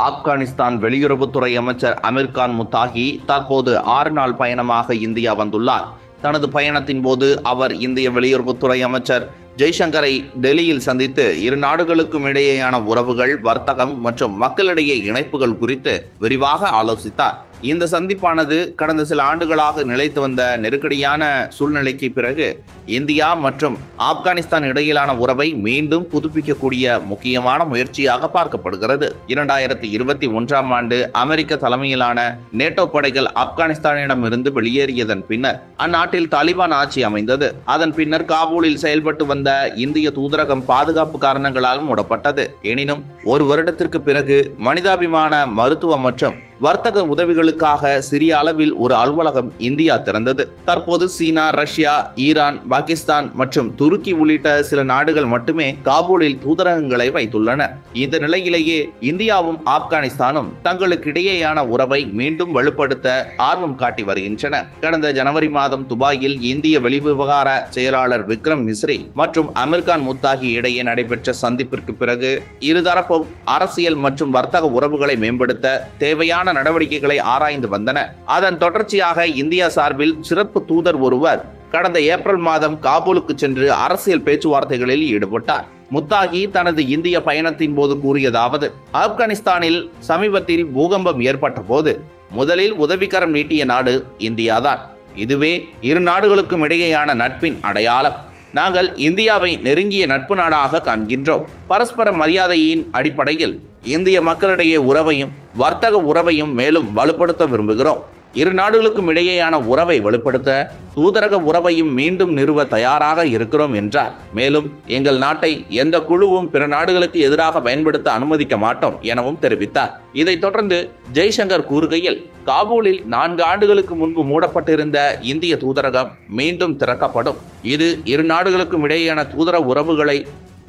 ஆப்கானிஸ்தான் வெளியுறவுத்துறை அமைச்சர் அமீர் கான் முத்தாகி தற்போது 6 நாள் பயணமாக இந்தியா வந்துள்ளார். தனது பயணத்தின் போது அவர் இந்திய வெளியுறவுத்துறை அமைச்சர் ஜெய்சங்கரை டெல்லியில் சந்தித்து இரு நாடுகளுக்கும் இடையேயான உறவுகள், வர்த்தகம் மற்றும் மக்களிடையே இணைப்புகள் குறித்து விரிவாக ஆலோசித்தார். இந்த சந்திப்பானது கடந்த சில ஆண்டுகளாக நிலைத்து வந்த நெருக்கடியான சூழ்நிலைக்கு பிறகு இந்தியா மற்றும் ஆப்கானிஸ்தான் இடையிலான உறவை மீண்டும் புதுப்பிக்கக்கூடிய முக்கியமான முயற்சியாக பார்க்கப்படுகிறது. 2021ஆம் ஆண்டு அமெரிக்க தலைமையிலான நேட்டோ படைகள் ஆப்கானிஸ்தானிடமிருந்து வெளியேறியதன் பின்னர் அந்நாட்டில் தாலிபான் ஆட்சி அமைந்தது. அதன் பின்னர் காபூலில் செயல்பட்டு வந்த இந்திய தூதரகம் பாதுகாப்பு காரணங்களால் மூடப்பட்டது. எனினும் ஒரு வருடத்திற்கு பிறகு மனிதாபிமான மருத்துவ மற்றும் வர்த்தக உதவிகளுக்காக சிறிய அளவில் ஒரு அலுவலகம் இந்தியா திறந்தது. தற்போது சீனா, ரஷ்யா, ஈரான், பாகிஸ்தான் மற்றும் துருக்கி உள்ளிட்ட சில நாடுகள் மட்டுமே காபூலில் தூதரகங்களை வைத்துள்ளன. இந்த நிலையிலேயே இந்தியாவும் ஆப்கானிஸ்தானும் தங்களுக்கு இடையேயான உறவை மீண்டும் வலுப்படுத்த ஆர்வம் காட்டி வருகின்றன. கடந்த ஜனவரி மாதம் துபாயில் இந்திய வெளிவிவகார செயலாளர் விக்ரம் மிஸ்ரி மற்றும் அமீர் கான் முத்தாகி இடையே நடைபெற்ற சந்திப்பிற்கு பிறகு இருதரப்பும் அரசியல் மற்றும் வர்த்தக உறவுகளை மேம்படுத்த தேவையான நடவடிக்கைகளை ஆராய்ந்து வந்தன. அதன் தொடர்ச்சியாக இந்தியா சார்பில் சிறப்பு தூதர் ஒருவர் கடந்த ஏப்ரல் மாதம் காபூலுக்கு சென்று அரசியல் பேச்சுவார்த்தைகளில் ஈடுபட்டார். முத்தாகி தனது இந்திய பயணத்தின் போது கூறியதாவது: ஆப்கானிஸ்தானில் சமீபத்தில் பூகம்பம் ஏற்பட்ட போது முதலில் உதவிக்கரம் நீட்டிய நாடு இந்தியாதான். இதுவே இரு நாடுகளுக்கும் இடையேயான நட்பின் அடையாளம். நாங்கள் இந்தியாவை நெருங்கிய நட்பு நாடாக காண்கின்றோம். பரஸ்பர மரியாதையின் அடிப்படையில் இந்திய மக்களிடையே உறவையும் வர்த்தக உறவையும் மேலும் வலுப்படுத்த விரும்புகிறோம். இரு நாடுகளுக்கும் இடையேயான உறவை வலுப்படுத்த தூதரக உறவையும் மீண்டும் நிறுவ தயாராக இருக்கிறோம் என்றார். மேலும் எங்கள் நாட்டை எந்த குழுவும் பிற நாடுகளுக்கு எதிராக பயன்படுத்த அனுமதிக்க மாட்டோம் எனவும் தெரிவித்தார். இதைத் தொடர்ந்து ஜெய்சங்கர் கூறுகையில், காபூலில் 4 ஆண்டுகளுக்கு முன்பு மூடப்பட்டிருந்த இந்திய தூதரகம் மீண்டும் திறக்கப்படும். இது இரு நாடுகளுக்கும் இடையேயான தூதரக உறவுகளை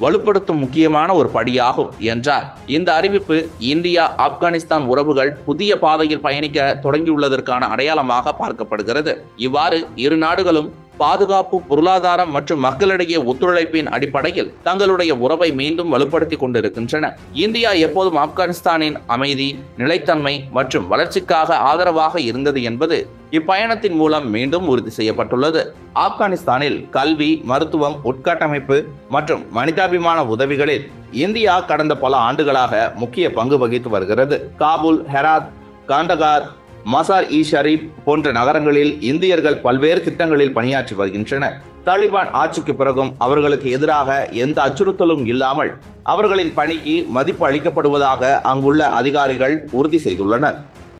வலுப்படுத்தும் முக்கியமான ஒரு படியாகும் என்றார். இந்த அறிவிப்பு இந்தியா ஆப்கானிஸ்தான் உறவுகள் புதிய பாதையில் பயணிக்க தொடங்கியுள்ளதற்கான அடையாளமாக பார்க்கப்படுகிறது. இவ்வாறு இரு நாடுகளும் பாதுகாப்பு, பொருளாதாரம் மற்றும் மக்களிடையே ஒத்துழைப்பின் அடிப்படையில் தங்களுடைய உறவை மீண்டும் வலுப்படுத்திக் கொண்டிருக்கின்றன. இந்தியா எப்போதும் ஆப்கானிஸ்தானின் அமைதி, நிலைத்தன்மை மற்றும் வளர்ச்சிக்காக ஆதரவாக இருந்தது என்பது இப்பயணத்தின் மூலம் மீண்டும் உறுதி செய்யப்பட்டுள்ளது. ஆப்கானிஸ்தானில் கல்வி, மருத்துவம், உட்கட்டமைப்பு மற்றும் மனிதாபிமான உதவிகளில் இந்தியா கடந்த பல ஆண்டுகளாக முக்கிய பங்கு வகித்து வருகிறது. காபூல், ஹெராத், காண்டகார், மசார்-இ-ஷரீப் போன்ற நகரங்களில் இந்தியர்கள் பல்வேறு திட்டங்களில் பணியாற்றி வருகின்றனர். தாலிபான் ஆட்சிக்கு பிறகும் அவர்களுக்கு எதிராக எந்த அச்சுறுத்தலும் இல்லாமல் அவர்களின் பணிக்கு மதிப்பு அளிக்கப்படுவதாக அங்குள்ள அதிகாரிகள் உறுதி செய்துள்ளனர்.